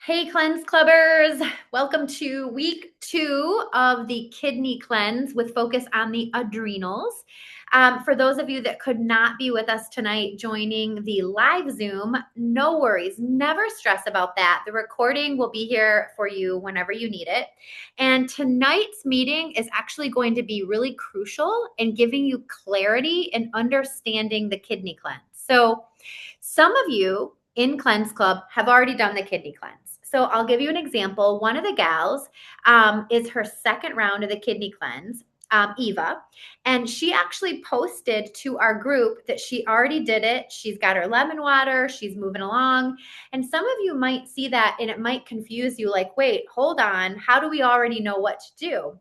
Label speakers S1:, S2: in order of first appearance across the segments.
S1: Hey, Cleanse Clubbers. Welcome to week 2 of the kidney cleanse with focus on the adrenals. For those of you that could not be with us tonight joining the live Zoom, no worries. Never stress about that. The recording will be here for you whenever you need it. And tonight's meeting is actually going to be really crucial in giving you clarity and understanding the kidney cleanse. So some of you in Cleanse Club have already done the kidney cleanse. So I'll give you an example. One of the gals is her second round of the kidney cleanse, Eva, and she actually posted to our group that she already did it. She's got her lemon water, she's moving along. And some of you might see that and it might confuse you like, wait, hold on, how do we already know what to do?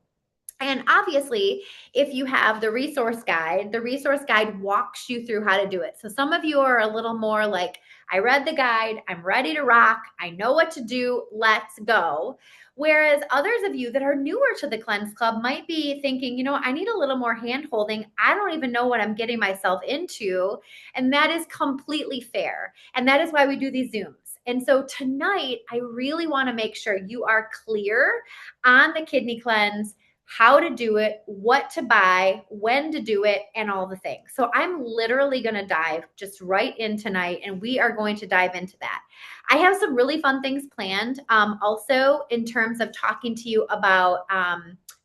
S1: And obviously, if you have the resource guide walks you through how to do it. So some of you are a little more like, I read the guide, I'm ready to rock, I know what to do, let's go. Whereas others of you that are newer to the Cleanse Club might be thinking, I need a little more hand holding. I don't even know what I'm getting myself into. And that is completely fair. And that is why we do these Zooms. And so tonight, I really want to make sure you are clear on the kidney cleanse, how to do it, what to buy, when to do it, and all the things. So I'm literally going to dive just right in tonight, and we are going to dive into that. I have some really fun things planned. Also, in terms of talking to you about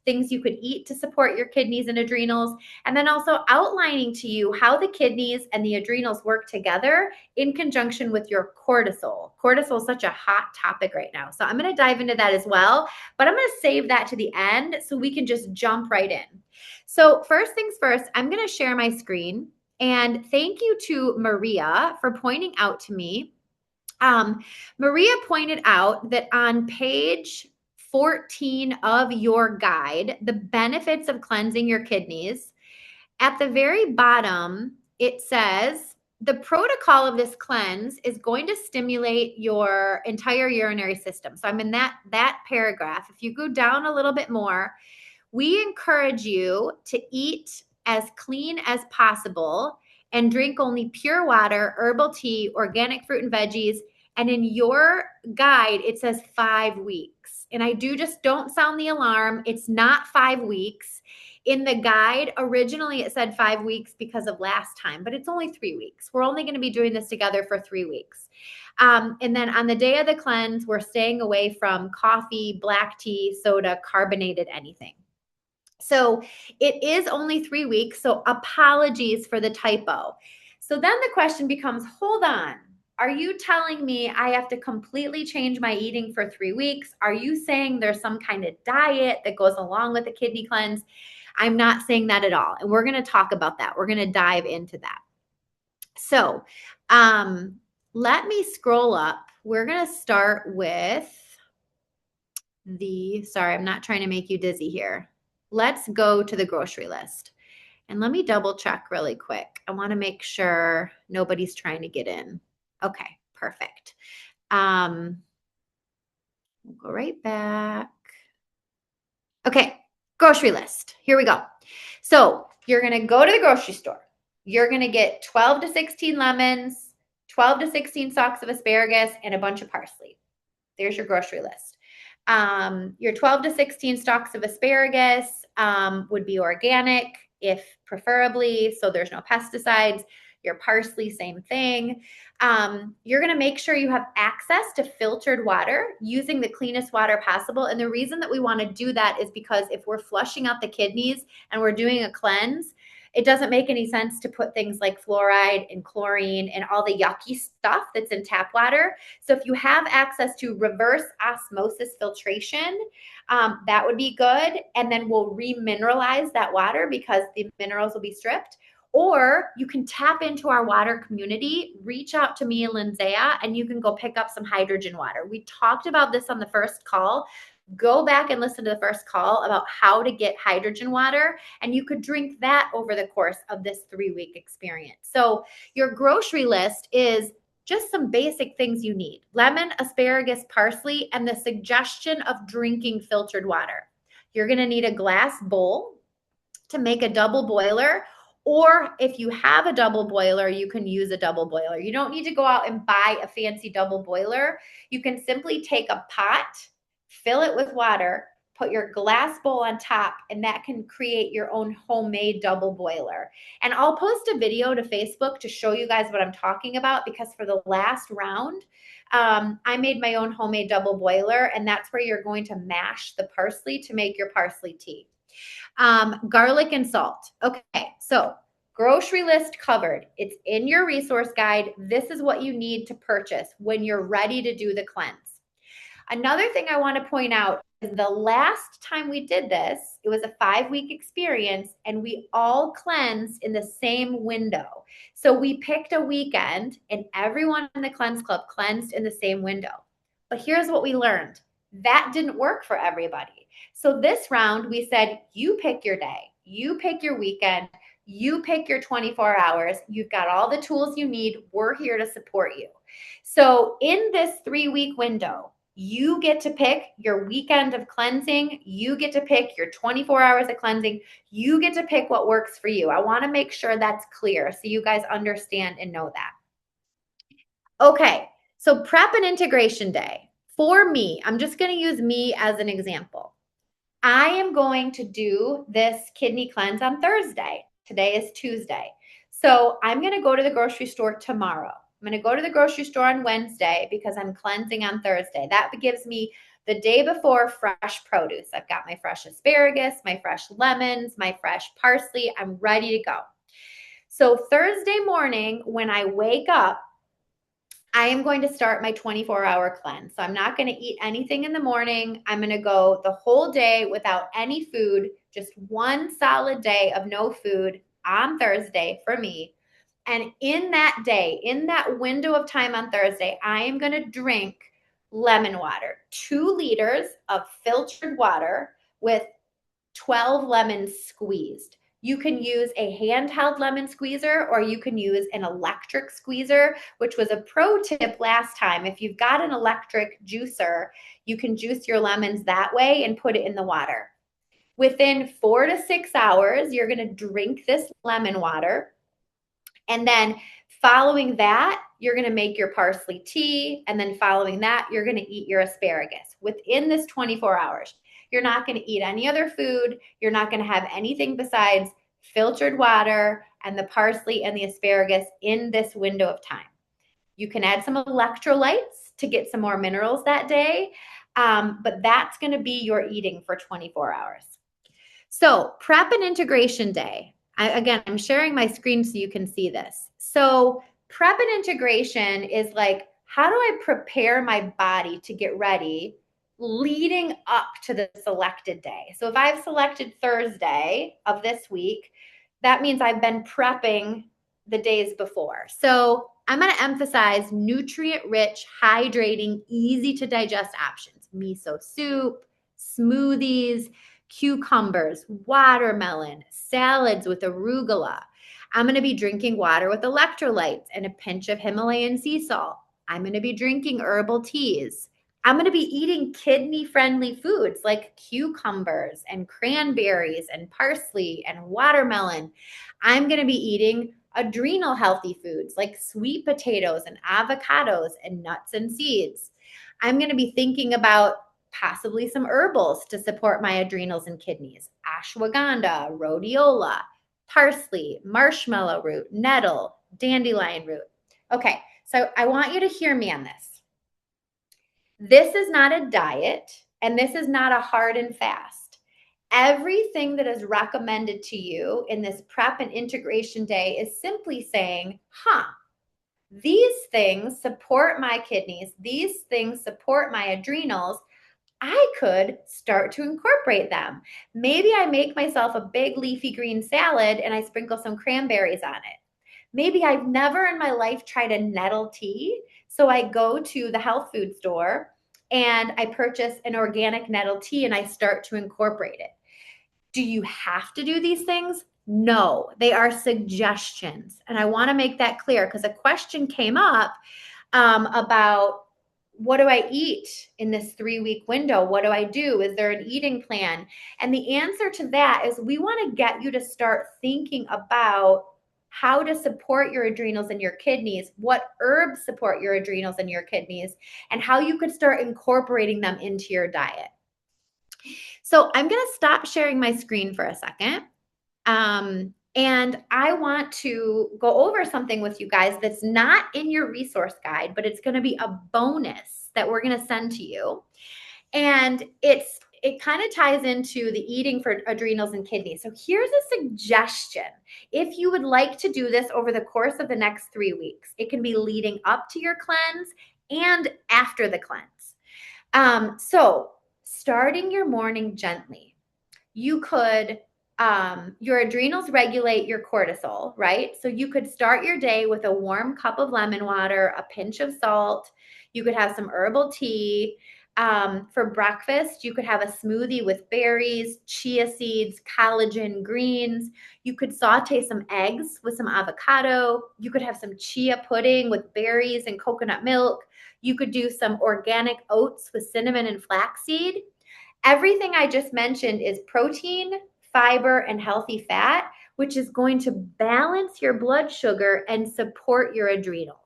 S1: things you could eat to support your kidneys and adrenals, and then also outlining to you how the kidneys and the adrenals work together in conjunction with your cortisol. Cortisol is such a hot topic right now. So I'm going to dive into that as well, but I'm going to save that to the end so we can just jump right in. So first things first, I'm going to share my screen, and thank you to Maria for pointing out to me. Maria pointed out that on page 14 of your guide, the benefits of cleansing your kidneys, at the very bottom, it says the protocol of this cleanse is going to stimulate your entire urinary system. So I'm in that paragraph. If you go down a little bit more, we encourage you to eat as clean as possible and drink only pure water, herbal tea, organic fruit and veggies. And in your guide, it says 5 weeks. And I just don't sound the alarm. It's not 5 weeks. In the guide, originally it said 5 weeks because of last time, but it's only 3 weeks. We're only going to be doing this together for 3 weeks. And then on the day of the cleanse, we're staying away from coffee, black tea, soda, carbonated anything. So it is only 3 weeks. So apologies for the typo. So then the question becomes, hold on. Are you telling me I have to completely change my eating for 3 weeks? Are you saying there's some kind of diet that goes along with the kidney cleanse? I'm not saying that at all. And we're going to talk about that. We're going to dive into that. So let me scroll up. We're going to start with sorry, I'm not trying to make you dizzy here. Let's go to the grocery list. And let me double check really quick. I want to make sure nobody's trying to get in. Okay, perfect. We'll go right back. Okay, grocery list. Here we go. So you're going to go to the grocery store. You're going to get 12 to 16 lemons, 12 to 16 stalks of asparagus, and a bunch of parsley. There's your grocery list. Your 12 to 16 stalks of asparagus would be organic, if preferably, so there's no pesticides. Your parsley, same thing. You're going to make sure you have access to filtered water using the cleanest water possible. And the reason that we want to do that is because if we're flushing out the kidneys and we're doing a cleanse, it doesn't make any sense to put things like fluoride and chlorine and all the yucky stuff that's in tap water. So if you have access to reverse osmosis filtration, that would be good. And then we'll remineralize that water because the minerals will be stripped. Or you can tap into our water community, reach out to me and Lindsaya, and you can go pick up some hydrogen water. We talked about this on the first call. Go back and listen to the first call about how to get hydrogen water, and you could drink that over the course of this 3-week experience. So your grocery list is just some basic things you need: lemon, asparagus, parsley, and the suggestion of drinking filtered water. You're going to need a glass bowl to make a double boiler, Or if you have a double boiler, you can use a double boiler. You don't need to go out and buy a fancy double boiler. You can simply take a pot, fill it with water, put your glass bowl on top, and that can create your own homemade double boiler. And I'll post a video to Facebook to show you guys what I'm talking about, because for the last round, I made my own homemade double boiler, and that's where you're going to mash the parsley to make your parsley tea. Garlic and salt. Okay, so grocery list covered. It's in your resource guide. This is what you need to purchase when you're ready to do the cleanse. Another thing I want to point out is the last time we did this, it was a 5-week experience, and we all cleansed in the same window. So we picked a weekend, and everyone in the Cleanse Club cleansed in the same window. But here's what we learned. That didn't work for everybody. So this round, we said, you pick your day, you pick your weekend, you pick your 24 hours. You've got all the tools you need. We're here to support you. So in this 3-week window, you get to pick your weekend of cleansing. You get to pick your 24 hours of cleansing. You get to pick what works for you. I want to make sure that's clear so you guys understand and know that. Okay, so prep and integration day. For me, I'm just going to use me as an example. I am going to do this kidney cleanse on Thursday. Today is Tuesday. So I'm going to go to the grocery store tomorrow. I'm going to go to the grocery store on Wednesday because I'm cleansing on Thursday. That gives me the day before fresh produce. I've got my fresh asparagus, my fresh lemons, my fresh parsley. I'm ready to go. So Thursday morning, when I wake up, I am going to start my 24-hour cleanse. So I'm not going to eat anything in the morning. I'm going to go the whole day without any food, just one solid day of no food on Thursday for me. And in that day, in that window of time on Thursday, I am going to drink lemon water, 2 liters of filtered water with 12 lemons squeezed. You can use a handheld lemon squeezer, or you can use an electric squeezer, which was a pro tip last time. If you've got an electric juicer, you can juice your lemons that way and put it in the water. Within 4 to 6 hours, you're going to drink this lemon water. And then following that, you're going to make your parsley tea. And then following that, you're going to eat your asparagus within this 24 hours. You're not going to eat any other food. You're not going to have anything besides filtered water and the parsley and the asparagus in this window of time. You can add some electrolytes to get some more minerals that day, but that's going to be your eating for 24 hours. So prep and integration day. Again, I'm sharing my screen so you can see this. So prep and integration is like, how do I prepare my body to get ready leading up to the selected day? So if I've selected Thursday of this week, that means I've been prepping the days before. So I'm going to emphasize nutrient-rich, hydrating, easy to digest options. Miso soup, smoothies, cucumbers, watermelon, salads with arugula. I'm going to be drinking water with electrolytes and a pinch of Himalayan sea salt. I'm going to be drinking herbal teas. I'm going to be eating kidney-friendly foods like cucumbers and cranberries and parsley and watermelon. I'm going to be eating adrenal healthy foods like sweet potatoes and avocados and nuts and seeds. I'm going to be thinking about possibly some herbals to support my adrenals and kidneys. Ashwagandha, rhodiola, parsley, marshmallow root, nettle, dandelion root. Okay, so I want you to hear me on this. This is not a diet, and this is not a hard and fast. Everything that is recommended to you in this prep and integration day is simply saying, these things support my kidneys. These things support my adrenals. I could start to incorporate them. Maybe I make myself a big leafy green salad and I sprinkle some cranberries on it. Maybe I've never in my life tried a nettle tea. So I go to the health food store and I purchase an organic nettle tea and I start to incorporate it. Do you have to do these things? No, they are suggestions. And I want to make that clear because a question came up about what do I eat in this 3-week window? What do I do? Is there an eating plan? And the answer to that is we want to get you to start thinking about how to support your adrenals and your kidneys, what herbs support your adrenals and your kidneys, and how you could start incorporating them into your diet. So I'm going to stop sharing my screen for a second. And I want to go over something with you guys that's not in your resource guide, but it's going to be a bonus that we're going to send to you. And it kind of ties into the eating for adrenals and kidneys. So here's a suggestion. If you would like to do this over the course of the next 3 weeks, it can be leading up to your cleanse and after the cleanse. So starting your morning gently, you could your adrenals regulate your cortisol, right? So you could start your day with a warm cup of lemon water, a pinch of salt. You could have some herbal tea. For breakfast, you could have a smoothie with berries, chia seeds, collagen, greens. You could saute some eggs with some avocado. You could have some chia pudding with berries and coconut milk. You could do some organic oats with cinnamon and flaxseed. Everything I just mentioned is protein, fiber, and healthy fat, which is going to balance your blood sugar and support your adrenals.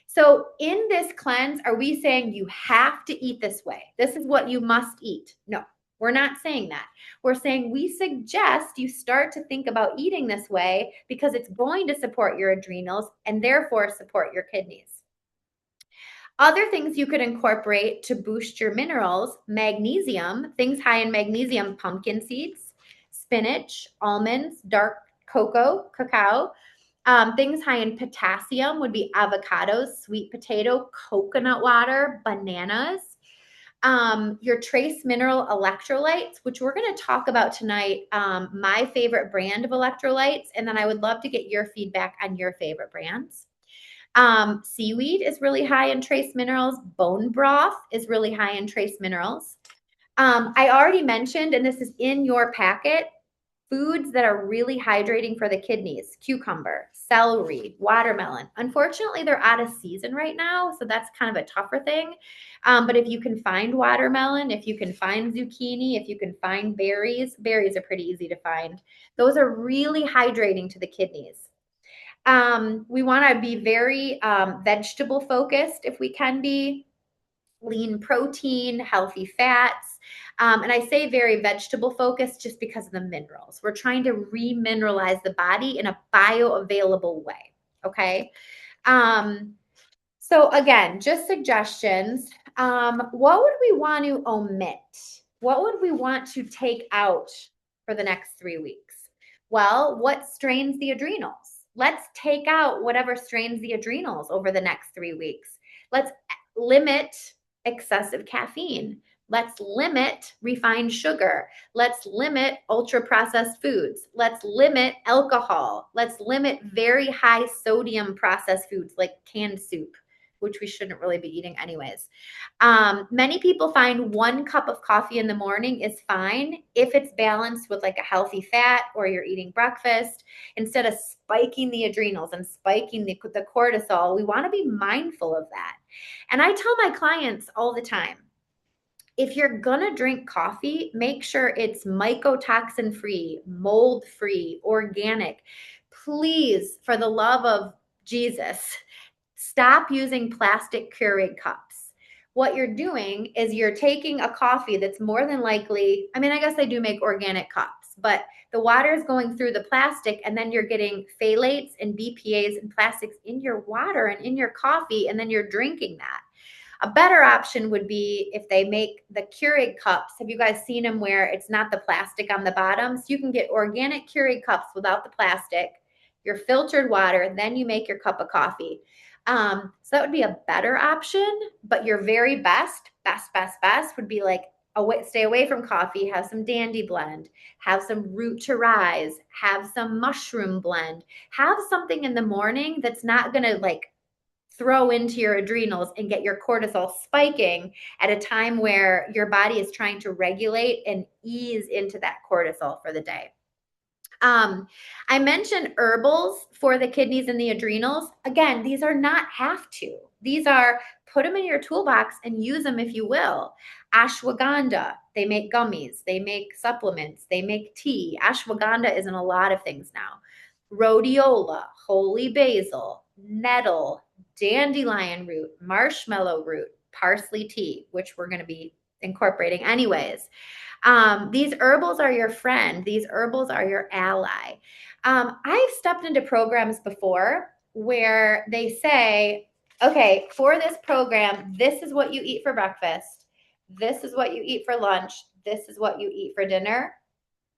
S1: So in this cleanse, are we saying you have to eat this way? This is what you must eat? No, we're not saying that. We're saying we suggest you start to think about eating this way because it's going to support your adrenals and therefore support your kidneys. Other things you could incorporate to boost your minerals: magnesium, things high in magnesium, pumpkin seeds, spinach, almonds, dark cacao. Things high in potassium would be avocados, sweet potato, coconut water, bananas. Your trace mineral electrolytes, which we're going to talk about tonight, my favorite brand of electrolytes, and then I would love to get your feedback on your favorite brands. Seaweed is really high in trace minerals. Bone broth is really high in trace minerals. I already mentioned, and this is in your packet, foods that are really hydrating for the kidneys: cucumber, celery, watermelon. Unfortunately, they're out of season right now, so that's kind of a tougher thing. But if you can find watermelon, if you can find zucchini, if you can find berries, berries are pretty easy to find. Those are really hydrating to the kidneys. We want to be very vegetable focused if we can be. Lean protein, healthy fats. And I say very vegetable focused just because of the minerals. We're trying to remineralize the body in a bioavailable way. Okay. So again, just suggestions. What would we want to omit? What would we want to take out for the next 3 weeks? Well, what strains the adrenals? Let's take out whatever strains the adrenals over the next 3 weeks. Let's limit excessive caffeine. Let's limit refined sugar. Let's limit ultra processed foods. Let's limit alcohol. Let's limit very high sodium processed foods like canned soup, which we shouldn't really be eating anyways. Many people find 1 cup of coffee in the morning is fine if it's balanced with like a healthy fat or you're eating breakfast. Instead of spiking the adrenals and spiking the cortisol, we want to be mindful of that. And I tell my clients all the time, if you're gonna drink coffee, make sure it's mycotoxin free, mold free, organic. Please, for the love of Jesus, stop using plastic Keurig cups. What you're doing is you're taking a coffee that's more than likely, I mean, I guess they do make organic cups, but the water is going through the plastic and then you're getting phthalates and BPAs and plastics in your water and in your coffee, and then you're drinking that. A better option would be if they make the Keurig cups. Have you guys seen them where it's not the plastic on the bottom? So you can get organic Keurig cups without the plastic, your filtered water, then you make your cup of coffee. So that would be a better option, but your very best would be like stay away from coffee, have some Dandy blend, have some Root to Rise, have some mushroom blend, have something in the morning that's not going to like throw into your adrenals and get your cortisol spiking at a time where your body is trying to regulate and ease into that cortisol for the day. I mentioned herbals for the kidneys and the adrenals. Again, these are not have to. These are put them in your toolbox and use them if you will. Ashwagandha, they make gummies, they make supplements, they make tea. Ashwagandha is in a lot of things now. Rhodiola, holy basil, nettle, dandelion root, marshmallow root, parsley tea, which we're going to be incorporating anyways. These herbals are your friend. These herbals are your ally. I've stepped into programs before where they say, okay, for this program, this is what you eat for breakfast. This is what you eat for lunch. This is what you eat for dinner.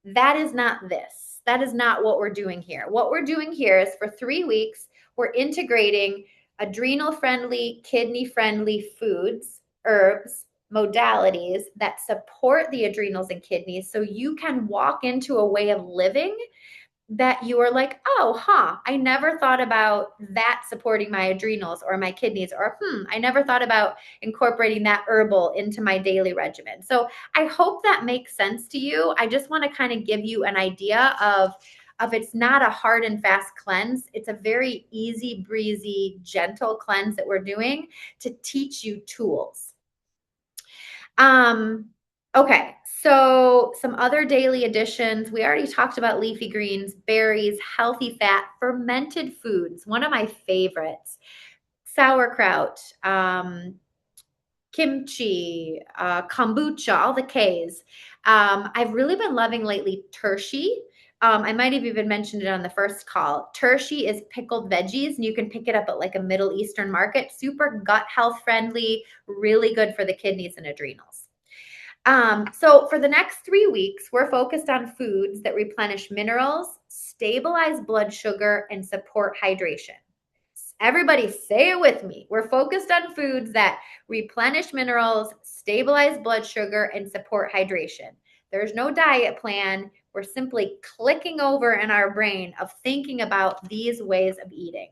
S1: That is not this. That is not what we're doing here. What we're doing here is for 3 weeks, we're integrating adrenal friendly, kidney friendly foods, herbs, modalities that support the adrenals and kidneys so you can walk into a way of living that you are like, I never thought about that supporting my adrenals or my kidneys, or I never thought about incorporating that herbal into my daily regimen. So I hope that makes sense to you. I just want to kind of give you an idea of it's not a hard and fast cleanse. It's a very easy breezy, gentle cleanse that we're doing to teach you tools. Okay, so some other daily additions. We already talked about leafy greens, berries, healthy fat, fermented foods. One of my favorites, sauerkraut, kimchi, kombucha, all the Ks. I've really been loving lately Tershi. I might have even mentioned it on the first call. Tershi is pickled veggies, and you can pick it up at like a Middle Eastern market. Super gut health friendly, really good for the kidneys and adrenals. So for the next 3 weeks, we're focused on foods that replenish minerals, stabilize blood sugar, and support hydration. Everybody say it with me. We're focused on foods that replenish minerals, stabilize blood sugar, and support hydration. There's no diet plan. We're simply clicking over in our brain of thinking about these ways of eating.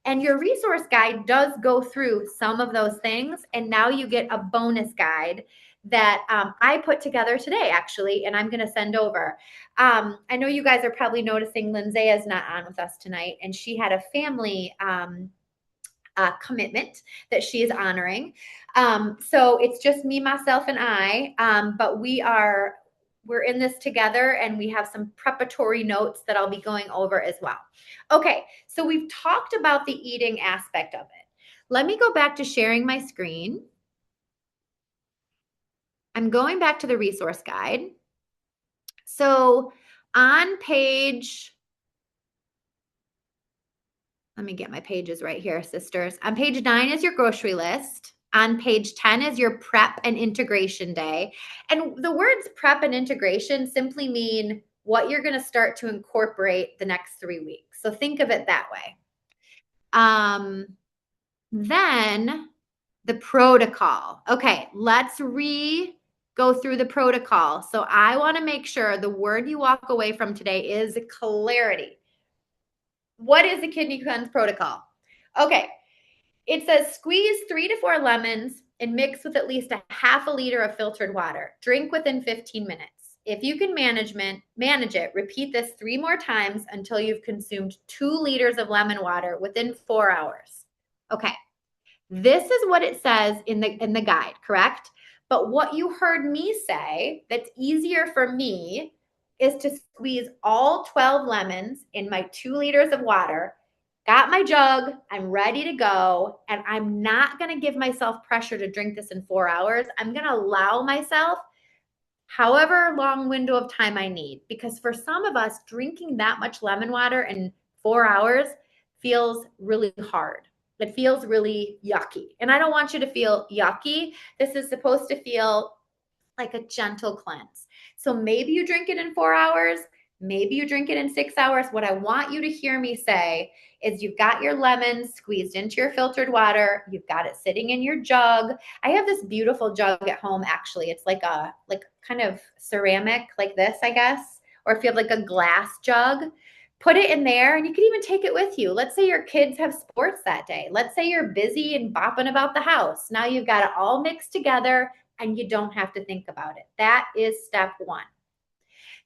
S1: And your resource guide does go through some of those things. And now you get a bonus guide that I put together today, actually, and I'm going to send over. I know you guys are probably noticing Lindsay is not on with us tonight, and she had a family commitment that she is honoring. So it's just me, myself, and I, but we're in this together, and we have some preparatory notes that I'll be going over as well. Okay, so we've talked about the eating aspect of it. Let me go back to sharing my screen. I'm going back to the resource guide. So on page, let me get my pages right here, sisters. On page 9 is your grocery list. On page 10 is your prep and integration day. And the words prep and integration simply mean what you're going to start to incorporate the next 3 weeks. So think of it that way. Then the protocol. Okay, let's go through the protocol. So I want to make sure the word you walk away from today is clarity. What is the kidney cleanse protocol? Okay, it says squeeze 3 to 4 lemons and mix with at least a half a liter of filtered water. Drink within 15 minutes. If you can manage it, repeat this 3 more times until you've consumed 2 liters of lemon water within 4 hours. Okay, this is what it says in the guide, correct? But what you heard me say that's easier for me is to squeeze all 12 lemons in my 2 liters of water, got my jug, I'm ready to go, and I'm not going to give myself pressure to drink this in 4 hours. I'm going to allow myself however long window of time I need, because for some of us, drinking that much lemon water in 4 hours feels really hard. It feels really yucky. And I don't want you to feel yucky. This is supposed to feel like a gentle cleanse. So maybe you drink it in 4 hours. Maybe you drink it in 6 hours. What I want you to hear me say is you've got your lemons squeezed into your filtered water. You've got it sitting in your jug. I have this beautiful jug at home, actually. It's like kind of ceramic like this, I guess. Or if you have like a glass jug, put it in there, and you can even take it with you. Let's say your kids have sports that day. Let's say you're busy and bopping about the house. Now you've got it all mixed together and you don't have to think about it. That is step 1.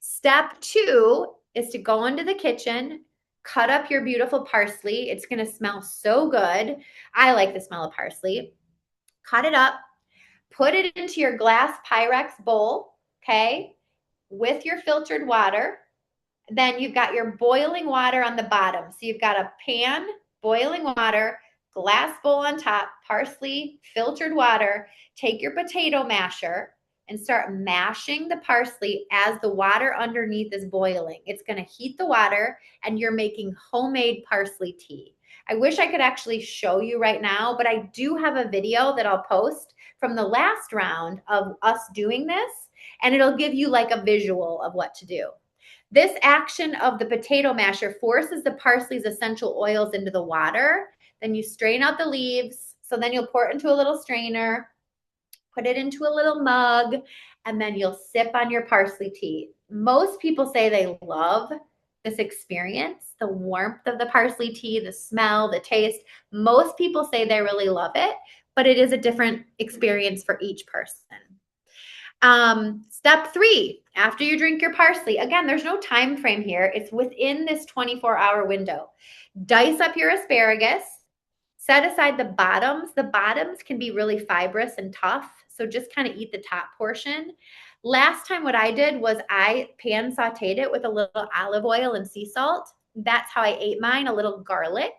S1: Step 2 is to go into the kitchen, cut up your beautiful parsley. It's going to smell so good. I like the smell of parsley. Cut it up, put it into your glass Pyrex bowl, okay, with your filtered water. Then you've got your boiling water on the bottom. So you've got a pan, boiling water, glass bowl on top, parsley, filtered water. Take your potato masher and start mashing the parsley as the water underneath is boiling. It's going to heat the water and you're making homemade parsley tea. I wish I could actually show you right now, but I do have a video that I'll post from the last round of us doing this, and it'll give you like a visual of what to do. This action of the potato masher forces the parsley's essential oils into the water. Then you strain out the leaves. So then you'll pour it into a little strainer, put it into a little mug, and then you'll sip on your parsley tea. Most people say they love this experience, the warmth of the parsley tea, the smell, the taste. Most people say they really love it, but it is a different experience for each person. Step 3, after you drink your parsley, again, there's no time frame here. It's within this 24-hour window. Dice up your asparagus. Set aside the bottoms. The bottoms can be really fibrous and tough, so just kind of eat the top portion. Last time what I did was I pan sauteed it with a little olive oil and sea salt. That's how I ate mine, a little garlic.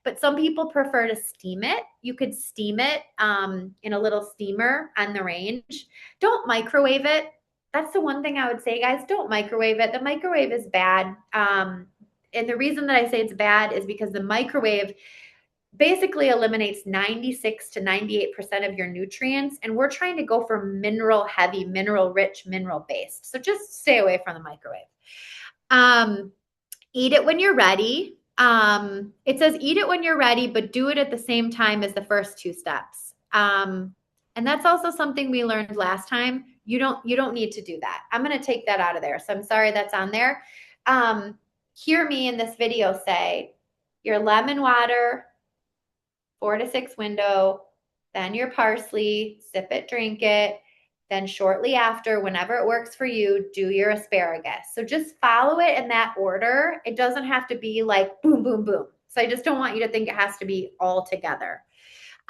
S1: But some people prefer to steam it. You could steam it in a little steamer on the range. Don't microwave it. That's the one thing I would say, guys. Don't microwave it. The microwave is bad. And the reason that I say it's bad is because the microwave basically eliminates 96 to 98% of your nutrients. And we're trying to go for mineral heavy, mineral rich, mineral based. So just stay away from the microwave. Eat it when you're ready. It says eat it when you're ready, but do it at the same time as the first 2 steps. And that's also something we learned last time. You don't need to do that. I'm going to take that out of there. So I'm sorry that's on there. Hear me in this video say your lemon water, 4 to 6 window, then your parsley, sip it, drink it. Then shortly after, whenever it works for you, do your asparagus. So just follow it in that order. It doesn't have to be like boom, boom, boom. So I just don't want you to think it has to be all together.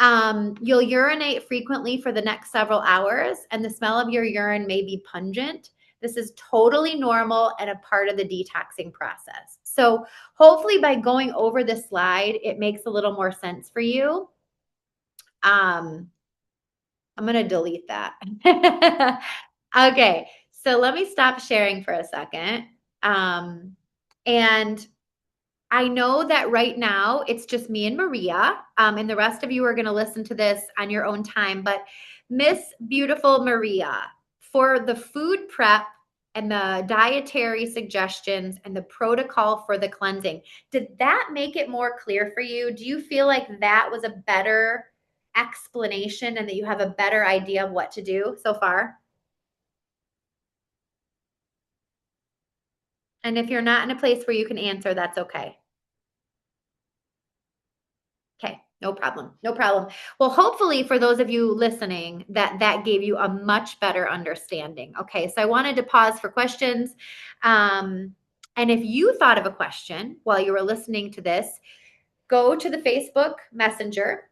S1: You'll urinate frequently for the next several hours, and the smell of your urine may be pungent. This is totally normal and a part of the detoxing process. So hopefully by going over this slide, it makes a little more sense for you. I'm going to delete that. Okay, so let me stop sharing for a second. And I know that right now it's just me and Maria, and the rest of you are going to listen to this on your own time. But Miss Beautiful Maria, for the food prep and the dietary suggestions and the protocol for the cleansing, did that make it more clear for you? Do you feel like that was a better explanation and that you have a better idea of what to do so far? And if you're not in a place where you can answer, that's okay. Okay, no problem. No problem. Well, hopefully for those of you listening, that gave you a much better understanding. Okay, so I wanted to pause for questions. And if you thought of a question while you were listening to this, go to the Facebook Messenger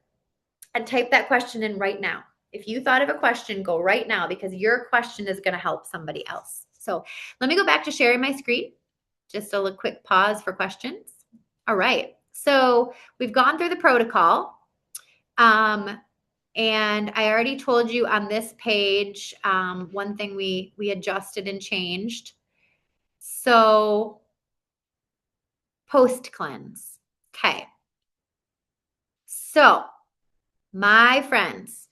S1: and type that question in right now. If you thought of a question, go right now because your question is going to help somebody else. So let me go back to sharing my screen. Just a quick pause for questions. All right. So we've gone through the protocol. And I already told you on this page, one thing we adjusted and changed. So post cleanse. Okay. So my friends,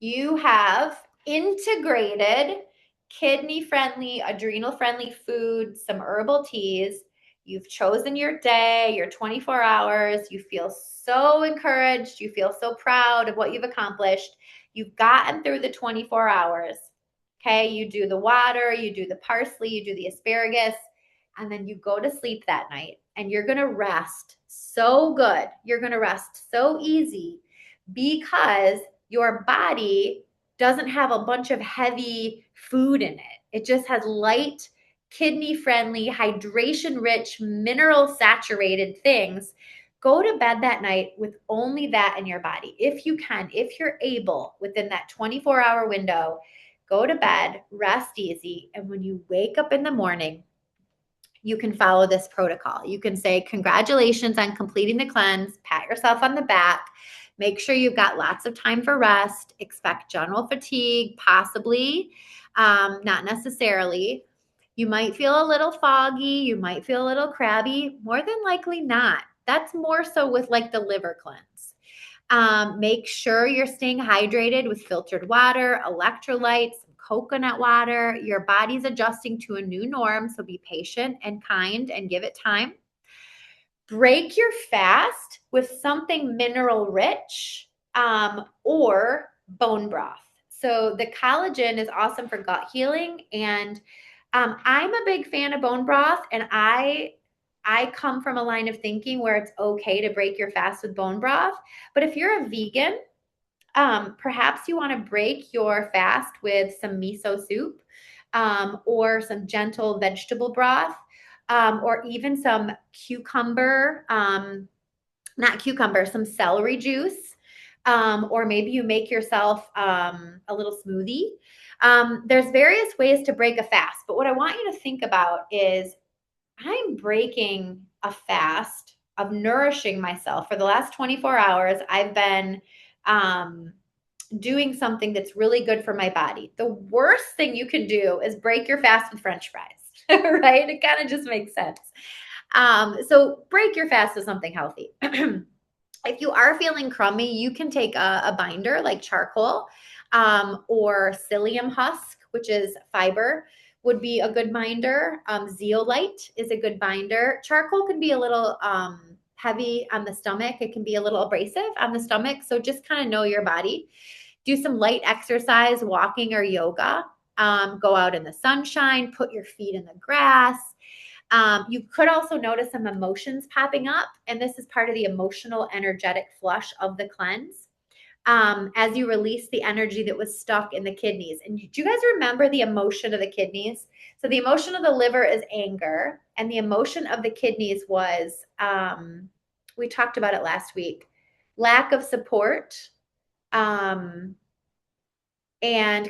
S1: you have integrated kidney-friendly, adrenal-friendly food, some herbal teas. You've chosen your day, your 24 hours. You feel so encouraged. You feel so proud of what you've accomplished. You've gotten through the 24 hours. Okay, you do the water, you do the parsley, you do the asparagus, and then you go to sleep that night and you're going to rest so good. You're going to rest so easy because your body doesn't have a bunch of heavy food in it. It just has light kidney-friendly, hydration-rich, mineral-saturated things, go to bed that night with only that in your body. If you can, if you're able, within that 24-hour window, go to bed, rest easy, and when you wake up in the morning, you can follow this protocol. You can say, congratulations on completing the cleanse, pat yourself on the back, make sure you've got lots of time for rest, expect general fatigue, possibly, not necessarily. You might feel a little foggy, you might feel a little crabby, more than likely not. That's more so with like the liver cleanse. Make sure you're staying hydrated with filtered water, electrolytes, coconut water. Your body's adjusting to a new norm, so be patient and kind and give it time. Break your fast with something mineral rich or bone broth. So the collagen is awesome for gut healing, and I'm a big fan of bone broth, and I come from a line of thinking where it's okay to break your fast with bone broth. But if you're a vegan, perhaps you want to break your fast with some miso soup or some gentle vegetable broth or even some cucumber, not cucumber, some celery juice. Or maybe you make yourself a little smoothie. There's various ways to break a fast, but what I want you to think about is I'm breaking a fast of nourishing myself. For the last 24 hours, I've been doing something that's really good for my body. The worst thing you can do is break your fast with French fries, right? It kind of just makes sense. So break your fast with something healthy. If you are feeling crummy, you can take a binder like charcoal or psyllium husk, which is fiber, would be a good binder. Zeolite is a good binder. Charcoal can be a little heavy on the stomach. It can be a little abrasive on the stomach. So just kind of know your body. Do some light exercise, walking or yoga. Go out in the sunshine, put your feet in the grass. You could also notice some emotions popping up, and this is part of the emotional energetic flush of the cleanse. As you release the energy that was stuck in the kidneys. And do you guys remember the emotion of the kidneys? So the emotion of the liver is anger, and the emotion of the kidneys was, we talked about it last week, lack of support. And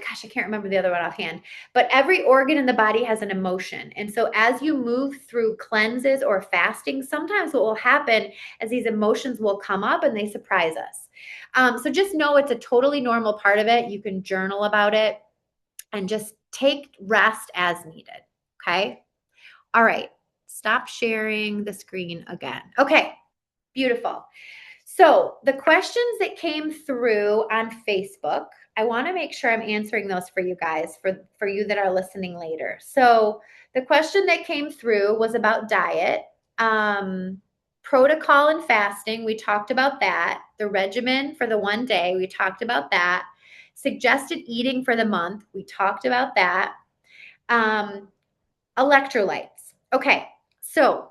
S1: gosh, I can't remember the other one offhand, but every organ in the body has an emotion. And so as you move through cleanses or fasting, sometimes what will happen is these emotions will come up and they surprise us. So just know it's a totally normal part of it. You can journal about it and just take rest as needed. Okay. All right. Stop sharing the screen again. Okay. Beautiful. So the questions that came through on Facebook, I want to make sure I'm answering those for you guys, for you that are listening later. So the question that came through was about diet, protocol and fasting. We talked about that. The regimen for the one day, we talked about that. Suggested eating for the month, we talked about that. Electrolytes. Okay, so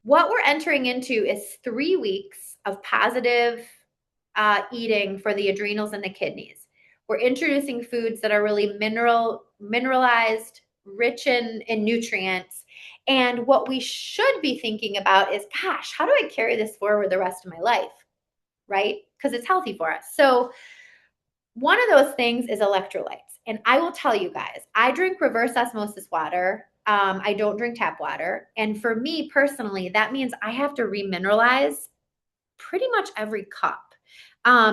S1: what we're entering into is 3 weeks of positive eating for the adrenals and the kidneys. We're introducing foods that are really mineralized, rich in nutrients. And what we should be thinking about is, gosh, how do I carry this forward the rest of my life? Right? Because it's healthy for us. So one of those things is electrolytes. And I will tell you guys, I drink reverse osmosis water. I don't drink tap water. And for me personally, that means I have to remineralize pretty much every cup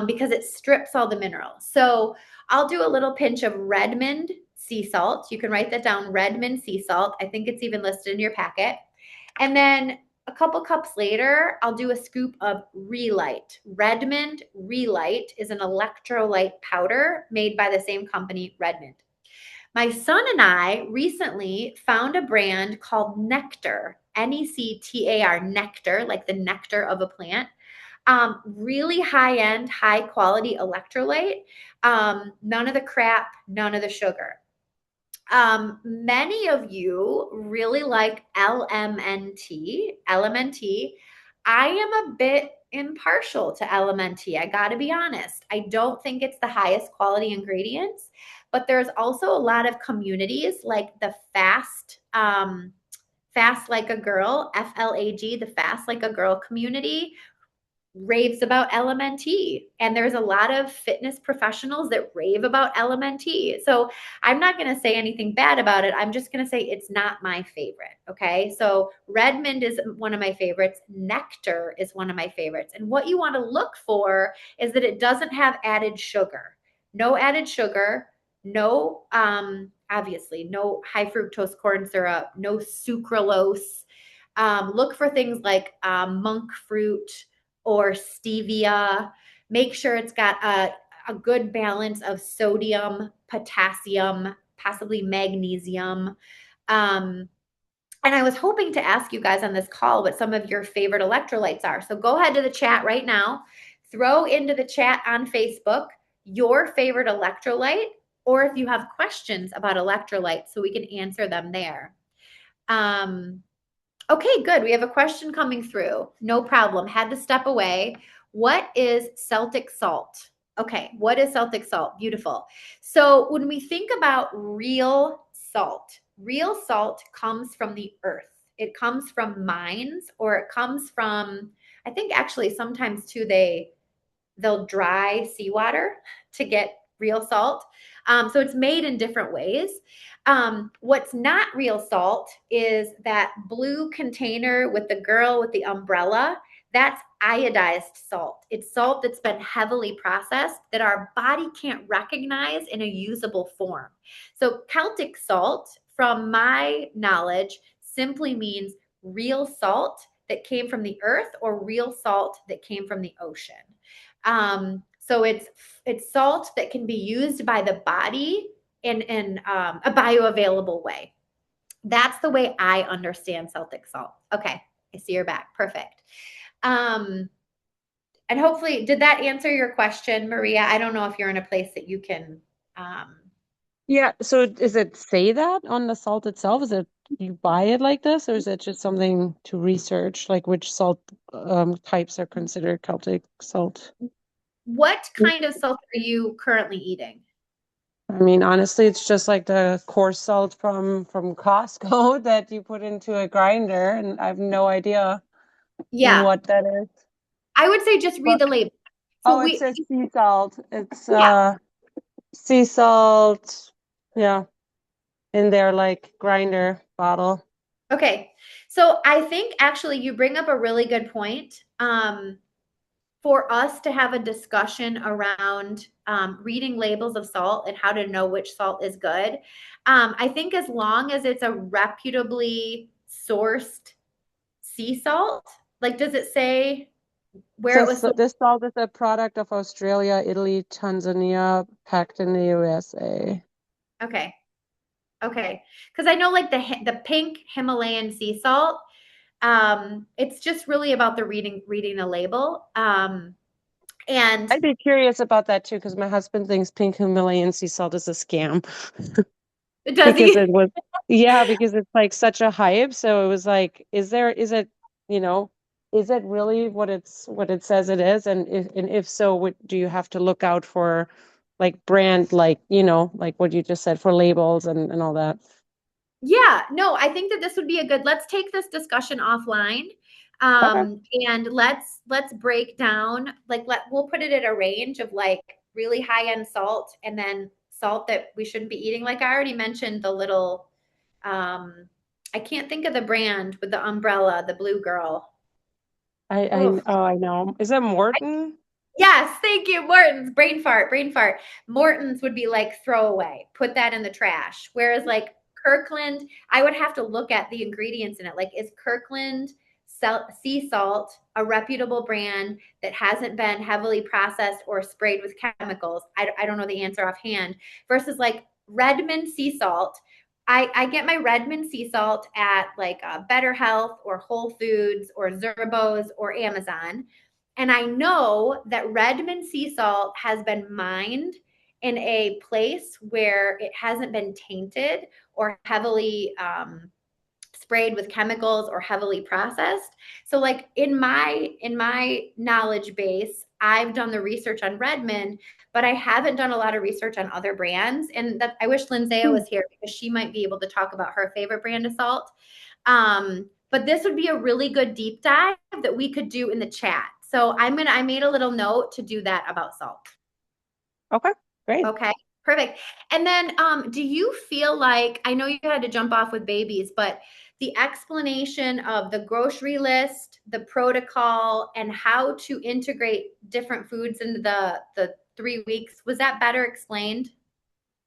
S1: because it strips all the minerals. So I'll do a little pinch of Redmond sea salt. You can write that down, Redmond sea salt. I think it's even listed in your packet. And then a couple cups later, I'll do a scoop of Relight. Redmond Relight is an electrolyte powder made by the same company, Redmond. My son and I recently found a brand called Nectar, Nectar, nectar, like the nectar of a plant. Really high-end, high-quality electrolyte. None of the crap, none of the sugar. Many of you really like LMNT. I am a bit impartial to LMNT. I got to be honest. I don't think it's the highest quality ingredients, but there's also a lot of communities like the Fast Like a Girl, FLAG, the Fast Like a Girl community raves about LMNT. And there's a lot of fitness professionals that rave about LMNT. So I'm not going to say anything bad about it. I'm just going to say it's not my favorite. Okay. So Redmond is one of my favorites. Nectar is one of my favorites. And what you want to look for is that it doesn't have added sugar. No added sugar, no, obviously, no high fructose corn syrup, no sucralose. Look for things like monk fruit or stevia. Make sure it's got a good balance of sodium, potassium, possibly magnesium. And I was hoping to ask you guys on this call what some of your favorite electrolytes are. So go ahead to the chat right now, throw into the chat on Facebook your favorite electrolyte, or if you have questions about electrolytes so we can answer them there. Okay, good. We have a question coming through. No problem. Had to step away. What is Celtic salt? Okay, what is Celtic salt? Beautiful. So when we think about real salt comes from the earth. It comes from mines, or it comes from, I think actually sometimes too, they'll dry seawater to get real salt. So it's made in different ways. What's not real salt is that blue container with the girl with the umbrella. That's iodized salt. It's salt that's been heavily processed that our body can't recognize in a usable form. So Celtic salt, from my knowledge, simply means real salt that came from the earth or real salt that came from the ocean. So it's salt that can be used by the body in a bioavailable way. That's the way I understand Celtic salt. Okay, I see you're back. Perfect. And hopefully, did that answer your question, Maria? I don't know if you're in a place that you can.
S2: Yeah, so is it say that on the salt itself? Is it you buy it like this, or is it just something to research, like which salt types are considered Celtic salt?
S1: What kind of salt are you currently eating?
S2: I mean, honestly, it's just like the coarse salt from Costco that you put into a grinder, and I have no idea
S1: Yeah,
S2: what that is.
S1: I would say just read
S2: But
S1: the label. So
S2: oh, it says sea salt. It's
S1: yeah.
S2: sea salt, yeah, in their like grinder bottle.
S1: Okay. So I think actually you bring up a really good point. For us to have a discussion around reading labels of salt and how to know which salt is good. I think as long as it's a reputably sourced sea salt, like does it say where it
S2: Says
S1: was sourced?
S2: this salt is a product of Australia, Italy, Tanzania, packed in the USA.
S1: Okay. Okay. Because I know like the pink Himalayan sea salt, it's just really about the reading the label. And
S2: I'd be curious about that too, because my husband thinks pink Himalayan sea salt is a scam
S1: does
S2: because
S1: he?
S2: it was, yeah, because it's like such a hype. So it was like, is it, you know, is it really what it says it is? And if so, what do you have to look out for, like brand, like like what you just said for labels and all that?
S1: Yeah, no, I think that this would be a good, let's take this discussion offline.
S2: Okay.
S1: And let's break down, like we'll put it at a range of like really high end salt and then salt that we shouldn't be eating. Like I already mentioned the little I can't think of the brand with the umbrella, the blue girl. Oh,
S2: I know. Is it Morton?
S1: yes, thank you. Morton's, brain fart, brain fart. Morton's would be like throwaway, put that in the trash. Whereas like Kirkland, I would have to look at the ingredients in it. Like, is Kirkland sea salt a reputable brand that hasn't been heavily processed or sprayed with chemicals? I don't know the answer offhand. Versus like Redmond sea salt. I get my Redmond sea salt at like Better Health or Whole Foods or Zerbo's or Amazon. And I know that Redmond sea salt has been mined in a place where it hasn't been tainted or heavily sprayed with chemicals or heavily processed. So like in my knowledge base, I've done the research on Redmond, but I haven't done a lot of research on other brands. And that I wish Lindsay
S2: Hmm.
S1: was here because she might be able to talk about her favorite brand of salt. But this would be a really good deep dive that we could do in the chat. So I made a little note to do that about salt.
S2: Okay, great.
S1: Okay, perfect. And then do you feel like, I know you had to jump off with babies, but the explanation of the grocery list, the protocol, and how to integrate different foods into the 3 weeks, was that better explained?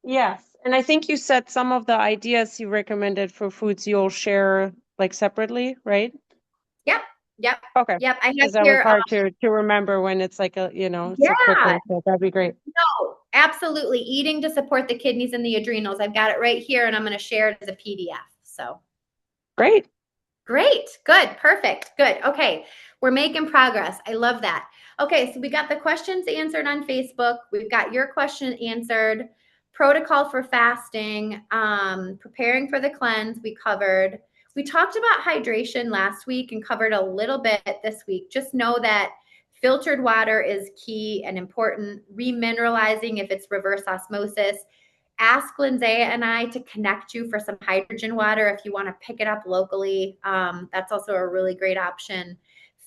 S2: Yes. And I think you said some of the ideas you recommended for foods you'll share like separately, right?
S1: Yep, yep,
S2: Okay.
S1: yep. I have
S2: Because that was
S1: here,
S2: hard to remember when it's like a, so
S1: yeah,
S2: quickly. So that'd be great.
S1: no, absolutely. Eating to support the kidneys and the adrenals. I've got it right here and I'm going to share it as a PDF. So
S2: Great.
S1: great. Good. Perfect. Good. Okay. We're making progress. I love that. Okay. So we got the questions answered on Facebook. We've got your question answered. Protocol for fasting, preparing for the cleanse, we covered. We talked about hydration last week and covered a little bit this week. Just know that filtered water is key and important. Remineralizing if it's reverse osmosis. Ask Lindsay and I to connect you for some hydrogen water if you want to pick it up locally. That's also a really great option.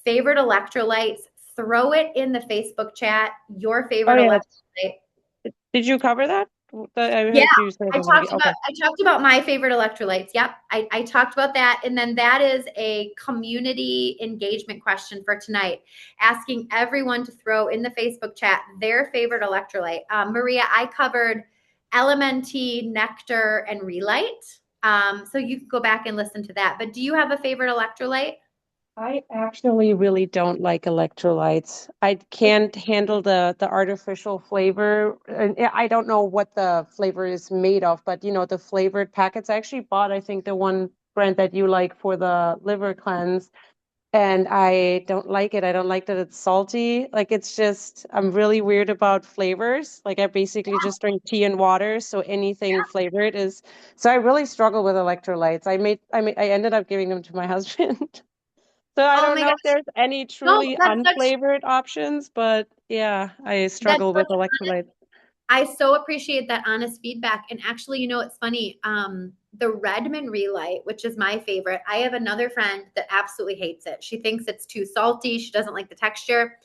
S1: Favorite electrolytes, throw it in the Facebook chat. Your
S2: Oh
S1: favorite
S2: yeah.
S1: electrolyte.
S2: Did you cover that? I
S1: Yeah,
S2: heard you say something. Okay.
S1: I talked about my favorite electrolytes. Yep. I talked about that. And then that is a community engagement question for tonight, asking everyone to throw in the Facebook chat their favorite electrolyte. Maria, I covered LMNT, Nectar, and Relight. So you can go back and listen to that. But do you have a favorite electrolyte?
S2: I actually really don't like electrolytes. I can't handle the artificial flavor. And I don't know what the flavor is made of, but the flavored packets. I actually bought, I think, the one brand that you like for the liver cleanse, and I don't like it. I don't like that it's salty. Like it's just, I'm really weird about flavors. Like I basically just drink tea and water, so anything flavored is. So I really struggle with electrolytes. I ended up giving them to my husband. So I
S1: Oh
S2: don't
S1: my
S2: know if
S1: gosh.
S2: there's any
S1: No,
S2: truly unflavored options, but yeah, I
S1: that's
S2: struggle with
S1: such
S2: electrolytes.
S1: I so appreciate that honest feedback. And actually, it's funny. The Redmond Relight, which is my favorite, I have another friend that absolutely hates it. She thinks it's too salty. She doesn't like the texture.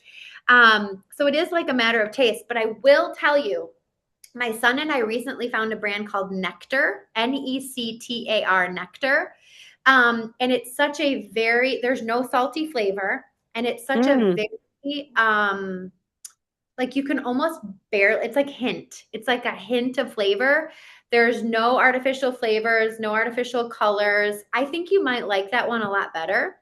S1: So it is like a matter of taste. But I will tell you, my son and I recently found a brand called Nectar, Nectar, Nectar. And it's such a there's no salty flavor. And it's such a
S2: Mm,
S1: very, like you can almost barely, it's like hint. It's like a hint of flavor. There's no artificial flavors, no artificial colors. I think you might like that one a lot better.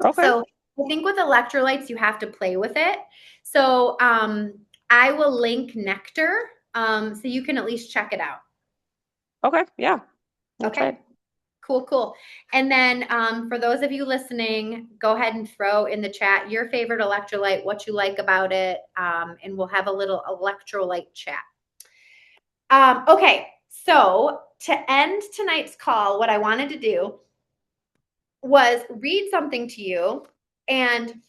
S2: okay.
S1: So I think with electrolytes, you have to play with it. So I will link Nectar so you can at least check it out.
S2: Okay. Yeah. We'll try
S1: Okay.
S2: it.
S1: Cool, cool. And then for those of you listening, go ahead and throw in the chat your favorite electrolyte, what you like about it, and we'll have a little electrolyte chat. Okay, so to end tonight's call, what I wanted to do was read something to you, and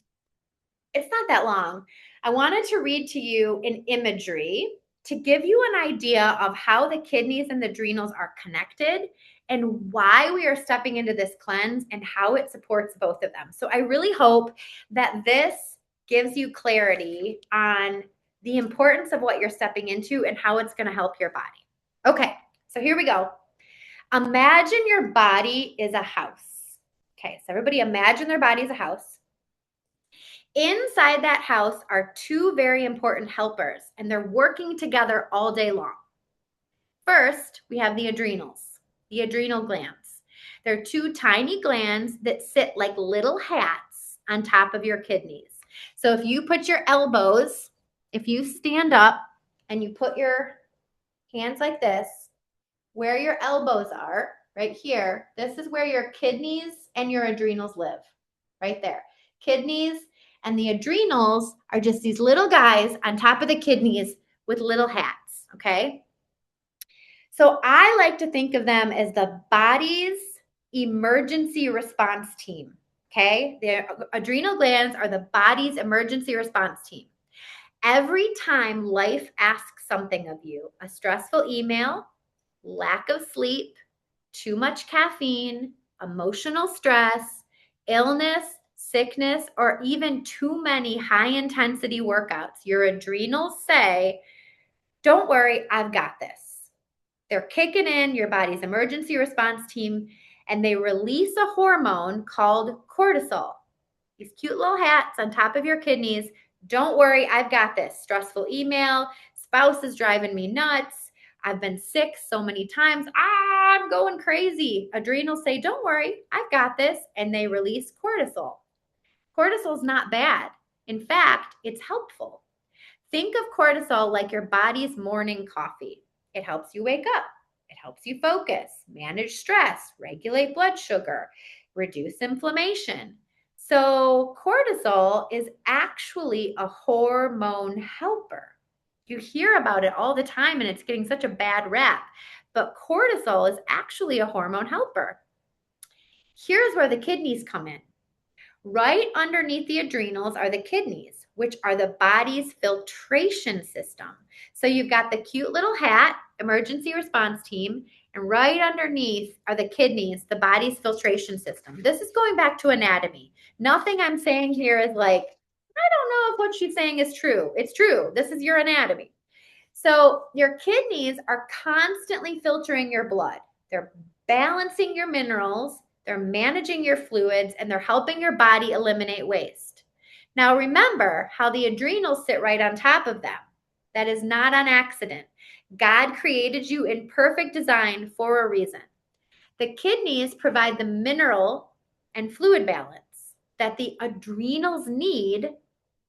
S1: it's not that long. I wanted to read to you an imagery to give you an idea of how the kidneys and the adrenals are connected and why we are stepping into this cleanse and how it supports both of them. So I really hope that this gives you clarity on the importance of what you're stepping into and how it's going to help your body. Okay, so here we go. Imagine your body is a house. Okay, so everybody imagine their body is a house. Inside that house are two very important helpers, and they're working together all day long. First, we have the adrenals, the adrenal glands. They're two tiny glands that sit like little hats on top of your kidneys. So if you put your elbows, if you stand up and you put your hands like this, where your elbows are, right here, this is where your kidneys and your adrenals live, right there. Kidneys and the adrenals are just these little guys on top of the kidneys with little hats, okay? So I like to think of them as the bodies emergency response team. Okay. The adrenal glands are the body's emergency response team. Every time life asks something of you, a stressful email, lack of sleep, too much caffeine, emotional stress, illness, sickness, or even too many high intensity workouts, your adrenals say, don't worry, I've got this. They're kicking in your body's emergency response team, and they release a hormone called cortisol. These cute little hats on top of your kidneys. Don't worry, I've got this. Stressful email, spouse is driving me nuts. I've been sick so many times. I'm going crazy. Adrenals say, don't worry, I've got this. And they release cortisol. Cortisol is not bad. In fact, it's helpful. Think of cortisol like your body's morning coffee. It helps you wake up. It helps you focus, manage stress, regulate blood sugar, reduce inflammation. So, cortisol is actually a hormone helper. You hear about it all the time and it's getting such a bad rap, but cortisol is actually a hormone helper. Here's where the kidneys come in. Right underneath the adrenals are the kidneys, which are the body's filtration system. So you've got the cute little hat, emergency response team, and right underneath are the kidneys, the body's filtration system. This is going back to anatomy. Nothing I'm saying here is like, I don't know if what she's saying is true. It's true. This is your anatomy. So your kidneys are constantly filtering your blood. They're balancing your minerals, they're managing your fluids, and they're helping your body eliminate waste. Now remember how the adrenals sit right on top of them. That is not on accident. God created you in perfect design for a reason. The kidneys provide the mineral and fluid balance that the adrenals need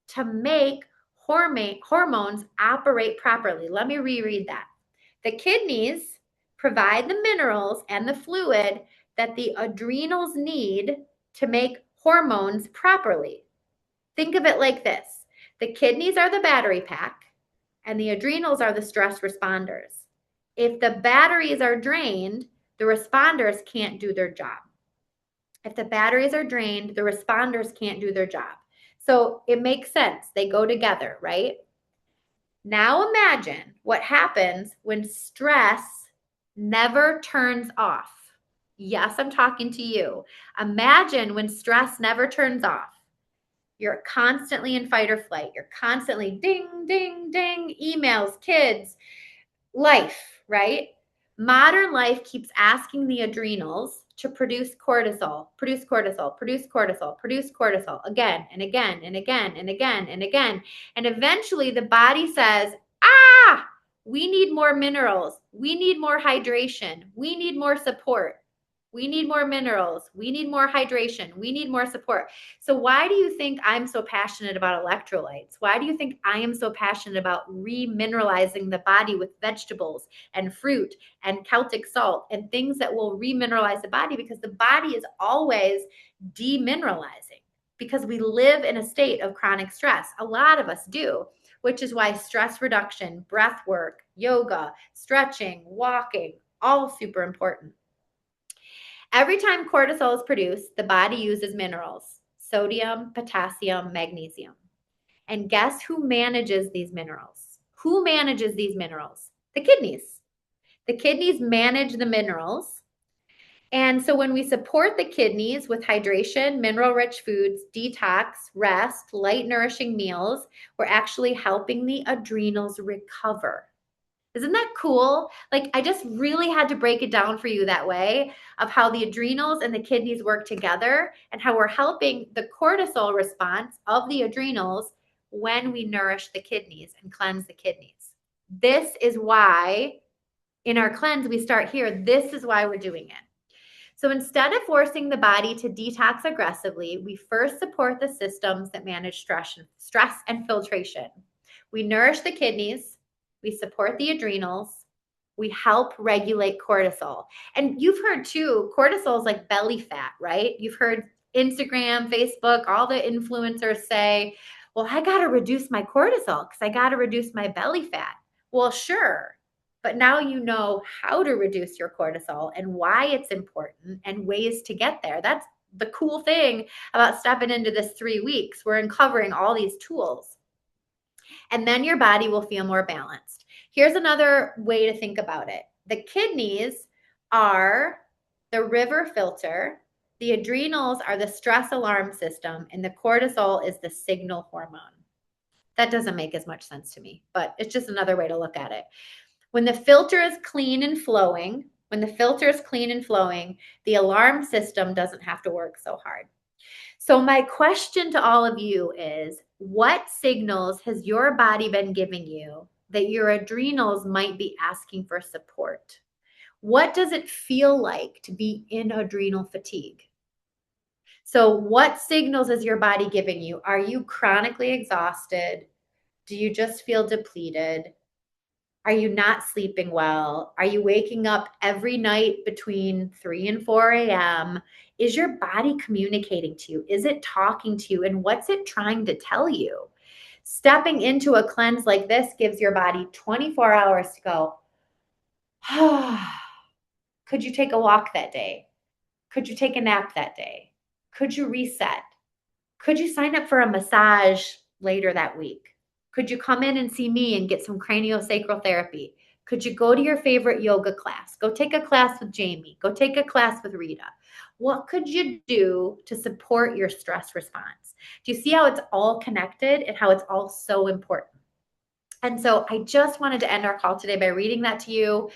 S1: to make hormones operate properly. Let me reread that. The kidneys provide the minerals and the fluid that the adrenals need to make hormones properly. Think of it like this. The kidneys are the battery pack and the adrenals are the stress responders. If the batteries are drained, the responders can't do their job. If the batteries are drained, the responders can't do their job. So it makes sense. They go together, right? Now imagine what happens when stress never turns off. Yes, I'm talking to you. Imagine when stress never turns off. You're constantly in fight or flight. You're constantly ding, ding, ding, emails, kids, life, right? Modern life keeps asking the adrenals to produce cortisol, produce cortisol, produce cortisol, produce cortisol again and again and again and again and again. And eventually the body says, we need more minerals. We need more hydration. We need more support. We need more minerals. We need more hydration. We need more support. So why do you think I'm so passionate about electrolytes? Why do you think I am so passionate about remineralizing the body with vegetables and fruit and Celtic salt and things that will remineralize the body? Because the body is always demineralizing because we live in a state of chronic stress. A lot of us do, which is why stress reduction, breath work, yoga, stretching, walking, all super important. Every time cortisol is produced, the body uses minerals, sodium, potassium, magnesium. And guess who manages these minerals? Who manages these minerals? The kidneys. The kidneys manage the minerals. And so when we support the kidneys with hydration, mineral-rich foods, detox, rest, light nourishing meals, we're actually helping the adrenals recover. Isn't that cool? Like, I just really had to break it down for you that way of how the adrenals and the kidneys work together and how we're helping the cortisol response of the adrenals when we nourish the kidneys and cleanse the kidneys. This is why in our cleanse, we start here. This is why we're doing it. So instead of forcing the body to detox aggressively, we first support the systems that manage stress and filtration. We nourish the kidneys. We support the adrenals. We help regulate cortisol. And you've heard too, cortisol is like belly fat, right? You've heard Instagram, Facebook, all the influencers say, well, I got to reduce my cortisol because I got to reduce my belly fat. Well, sure. but now you know how to reduce your cortisol and why it's important and ways to get there. That's the cool thing about stepping into this 3 weeks. We're uncovering all these tools. And then your body will feel more balanced. Here's another way to think about it. The kidneys are the river filter, the adrenals are the stress alarm system, and the cortisol is the signal hormone. That doesn't make as much sense to me, but it's just another way to look at it. When the filter is clean and flowing, the alarm system doesn't have to work so hard. So my question to all of you is, what signals has your body been giving you that your adrenals might be asking for support? What does it feel like to be in adrenal fatigue? So what signals is your body giving you? Are you chronically exhausted? Do you just feel depleted? Are you not sleeping well? Are you waking up every night between 3 and 4 a.m.? Is your body communicating to you? Is it talking to you? And what's it trying to tell you? Stepping into a cleanse like this gives your body 24 hours to go, could you take a walk that day? Could you take a nap that day? Could you reset? Could you sign up for a massage later that week? Could you come in and see me and get some craniosacral therapy? Could you go to your favorite yoga class? Go take a class with Jamie. Go take a class with Rita. What could you do to support your stress response? Do you see how it's all connected and how it's all so important? And so I just wanted to end our call today by reading that to you.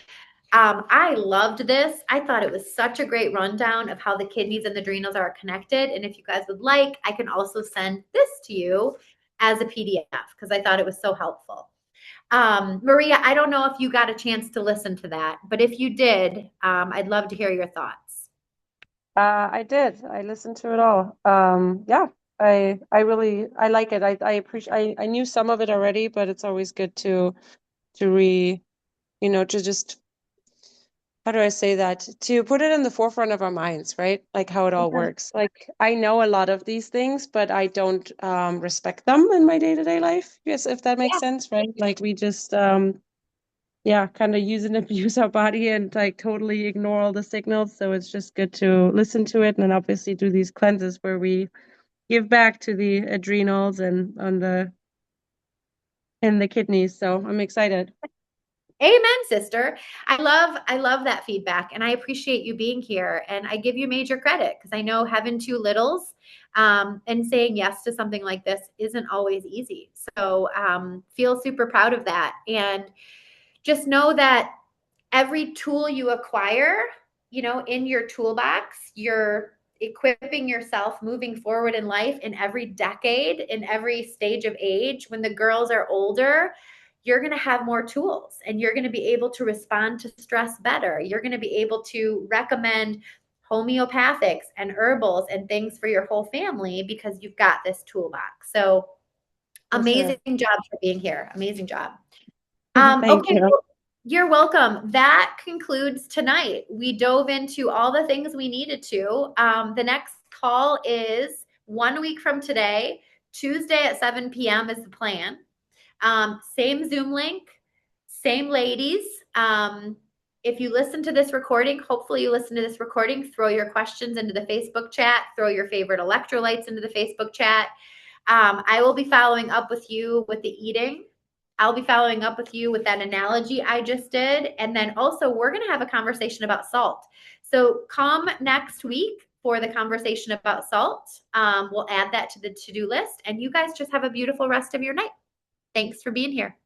S1: I loved this. I thought it was such a great rundown of how the kidneys and the adrenals are connected. And if you guys would like, I can also send this to you as a PDF because I thought it was so helpful. Maria, I don't know if you got a chance to listen to that, but if you did, I'd love to hear your thoughts.
S2: I did. I listened to it all. Yeah, I really I like it. I appreciate. I knew some of it already, but it's always good to to just, how do I say that? To put it in the forefront of our minds, right? Like how it all
S1: Yeah.
S2: works. Like I know a lot of these things, but I don't respect them in my day-to-day life. Yes, if that makes
S1: Yeah.
S2: sense, right? Like we just yeah, kind of use and abuse our body and like totally ignore all the signals. So it's just good to listen to it and then obviously do these cleanses where we give back to the adrenals and on the kidneys. So I'm excited.
S1: Amen, sister. I love that feedback and I appreciate you being here and I give you major credit because I know having two littles and saying yes to something like this isn't always easy. So feel super proud of that and just know that every tool you acquire, in your toolbox, you're equipping yourself moving forward in life in every decade, in every stage of age. When the girls are older, you're going to have more tools and you're going to be able to respond to stress better. You're going to be able to recommend homeopathics and herbals and things for your whole family because you've got this toolbox. So
S2: For
S1: amazing
S2: sure.
S1: job for being here. Amazing job.
S2: Thank
S1: Okay,
S2: you.
S1: well, you're welcome. That concludes tonight. We dove into all the things we needed to. The next call is 1 week from today, Tuesday at 7 p.m. is the plan. Same Zoom link, same ladies. If you listen to this recording, hopefully you listen to this recording, throw your questions into the Facebook chat, throw your favorite electrolytes into the Facebook chat. I will be following up with you with the eating. I'll be following up with you with that analogy I just did. And then also, we're going to have a conversation about salt. So come next week for the conversation about salt. We'll add that to the to-do list. And you guys just have a beautiful rest of your night. Thanks for being here.